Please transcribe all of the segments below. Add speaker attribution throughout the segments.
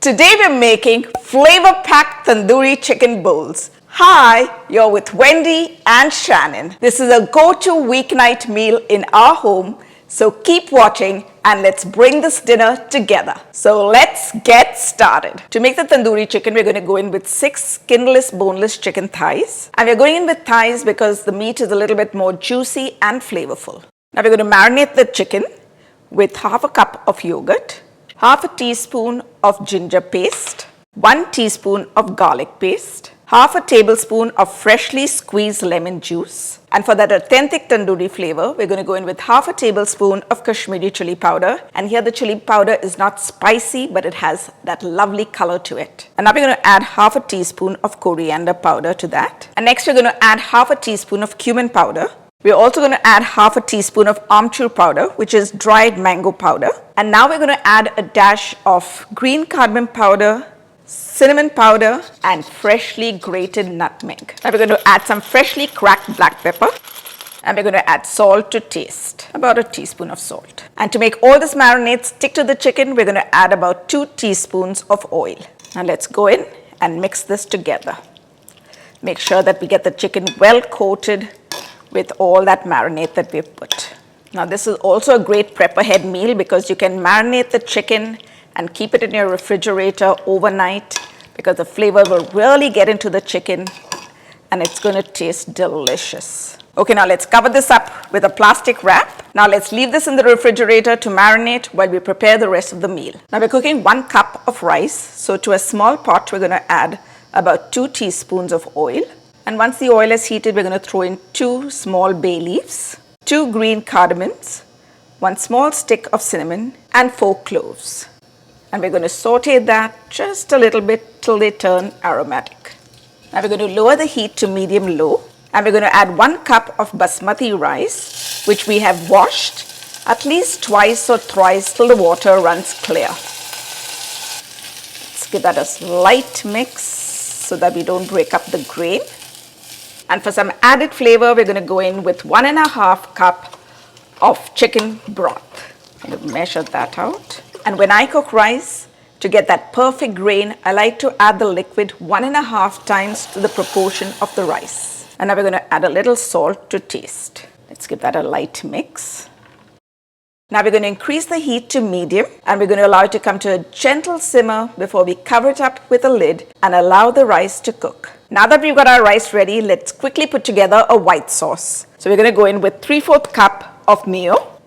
Speaker 1: Today we're making flavor-packed tandoori chicken bowls. Hi, you're with Wendy and Shannon. This is a go-to weeknight meal in our home, so keep watching and let's bring this dinner together. So let's get started. To make the tandoori chicken, we're going to go in with 6 skinless, boneless chicken thighs. And we're going in with thighs because the meat is a little bit more juicy and flavorful. Now we're going to marinate the chicken with half a cup of yogurt, half a teaspoon of ginger paste, 1 teaspoon of garlic paste, half a tablespoon of freshly squeezed lemon juice. And for that authentic tandoori flavor, we're going to go in with half a tablespoon of Kashmiri Chili Powder. And here the chili powder is not spicy, but it has that lovely color to it. And now we're going to add half a teaspoon of Coriander Powder to that. And next we're going to add half a teaspoon of Cumin Powder. We're also going to add half a teaspoon of Amchoor powder, which is dried mango powder. And now we're going to add a dash of Green Cardamom powder, cinnamon powder, and freshly grated nutmeg. Now we're going to add some freshly cracked black pepper. And we're going to add salt to taste, about a teaspoon of salt. And to make all this marinade stick to the chicken, we're going to add about 2 teaspoons of oil. Now let's go in and mix this together. Make sure that we get the chicken well coated with all that marinade that we've put. Now this is also a great prep ahead meal because you can marinate the chicken and keep it in your refrigerator overnight because the flavor will really get into the chicken and it's going to taste delicious. Okay, now let's cover this up with a plastic wrap. Now let's leave this in the refrigerator to marinate while we prepare the rest of the meal. Now we're cooking 1 cup of rice. So to a small pot, we're going to add about 2 teaspoons of oil. And once the oil is heated, we're going to throw in 2 small bay leaves, 2 green cardamoms, 1 small stick of cinnamon, and 4 cloves. And we're going to saute that just a little bit till they turn aromatic. Now we're going to lower the heat to medium-low. And we're going to add 1 cup of Basmati rice, which we have washed at least twice or thrice till the water runs clear. Let's give that a light mix so that we don't break up the grain. And for some added flavor, we're going to go in with 1.5 cup of chicken broth. I'm going to measure that out. And when I cook rice, to get that perfect grain, I like to add the liquid 1.5 times to the proportion of the rice. And now we're going to add a little salt to taste. Let's give that a light mix. Now we're going to increase the heat to medium and we're going to allow it to come to a gentle simmer before we cover it up with a lid and allow the rice to cook. Now that we've got our rice ready, let's quickly put together a white sauce. So we're going to go in with 3/4 cup of mayo.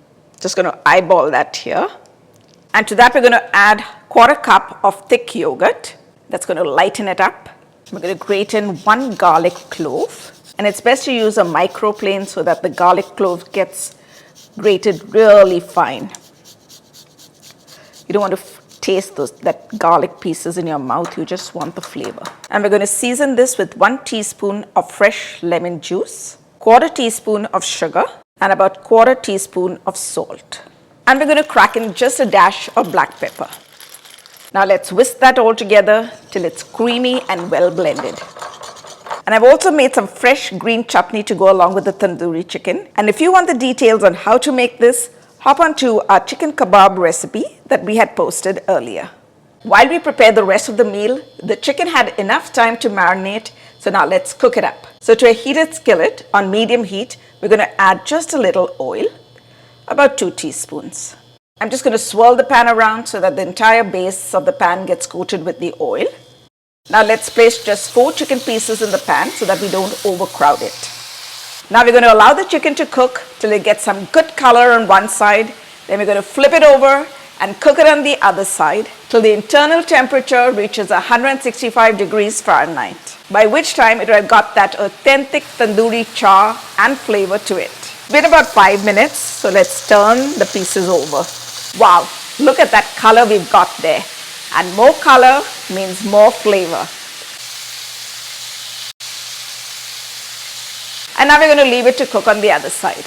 Speaker 1: Just going to eyeball that here. And to that we're going to add 1/4 cup of thick yogurt. That's going to lighten it up. We're going to grate in 1 garlic clove. And it's best to use a microplane so that the garlic clove gets grated really fine. You don't want to taste that garlic pieces in your mouth, you just want the flavor. And we're going to season this with 1 teaspoon of fresh lemon juice, 1/4 teaspoon of sugar, and about 1/4 teaspoon of salt. And we're going to crack in just a dash of black pepper. Now let's whisk that all together till it's creamy and well blended. And I've also made some fresh green chutney to go along with the tandoori chicken. And if you want the details on how to make this, hop onto our chicken kebab recipe that we had posted earlier. While we prepare the rest of the meal, the chicken had enough time to marinate, so now let's cook it up. So to a heated skillet on medium heat, we're going to add just a little oil, about 2 teaspoons. I'm just going to swirl the pan around so that the entire base of the pan gets coated with the oil. Now let's place just 4 chicken pieces in the pan so that we don't overcrowd it. Now we're going to allow the chicken to cook till it gets some good color on one side. Then we're going to flip it over and cook it on the other side till the internal temperature reaches 165 degrees Fahrenheit. By which time it will have got that authentic tandoori char and flavor to it. It's been about 5 minutes, so let's turn the pieces over. Wow, look at that color we've got there. And more color means more flavor. And now we're going to leave it to cook on the other side.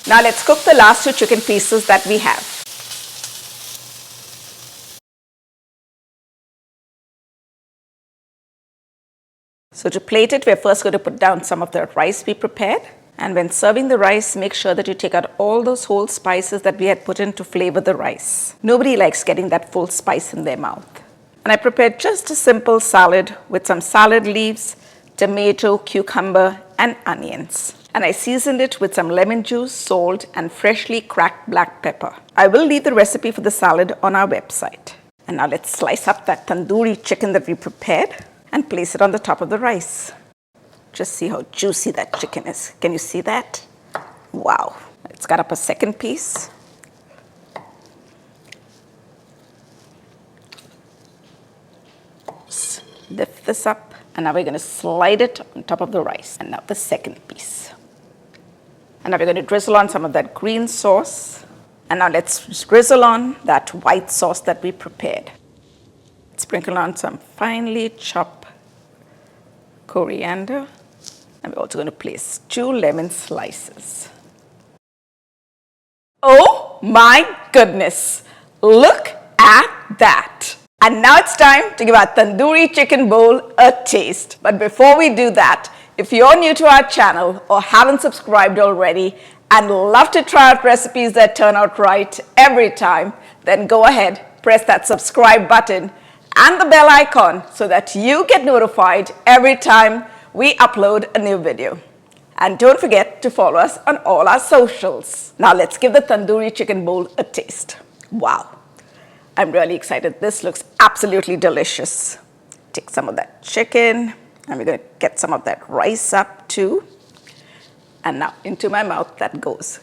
Speaker 1: Now let's cook the last 2 chicken pieces that we have. So to plate it, we're first going to put down some of the rice we prepared. And when serving the rice, make sure that you take out all those whole spices that we had put in to flavor the rice. Nobody likes getting that full spice in their mouth. And I prepared just a simple salad with some salad leaves, tomato, cucumber, and onions. And I seasoned it with some lemon juice, salt, and freshly cracked black pepper. I will leave the recipe for the salad on our website. And now let's slice up that tandoori chicken that we prepared and place it on the top of the rice. Just see how juicy that chicken is. Can you see that? Wow. Let's cut up a second piece. Lift this up, and now we're going to slide it on top of the rice. And now the second piece. And now we're going to drizzle on some of that green sauce. And now let's drizzle on that white sauce that we prepared. Sprinkle on some finely chopped coriander. And we're also going to place 2 lemon slices. Oh my goodness! Look at that! And now it's time to give our tandoori chicken bowl a taste. But before we do that, if you're new to our channel or haven't subscribed already and love to try out recipes that turn out right every time, then go ahead, press that subscribe button and the bell icon so that you get notified every time we upload a new video. And don't forget to follow us on all our socials. Now let's give the tandoori chicken bowl a taste. Wow. I'm really excited. This looks absolutely delicious. Take some of that chicken, and we're going to get some of that rice up too. And now into my mouth that goes.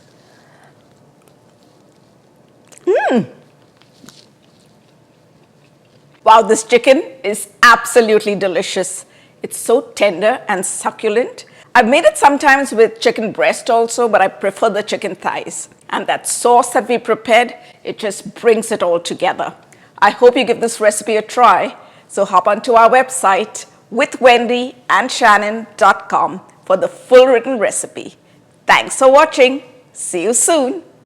Speaker 1: Wow, this chicken is absolutely delicious. It's so tender and succulent. I've made it sometimes with chicken breast also, but I prefer the chicken thighs. And that sauce that we prepared, it just brings it all together. I hope you give this recipe a try. So hop onto our website withwendyandshannon.com for the full written recipe. Thanks for watching. See you soon.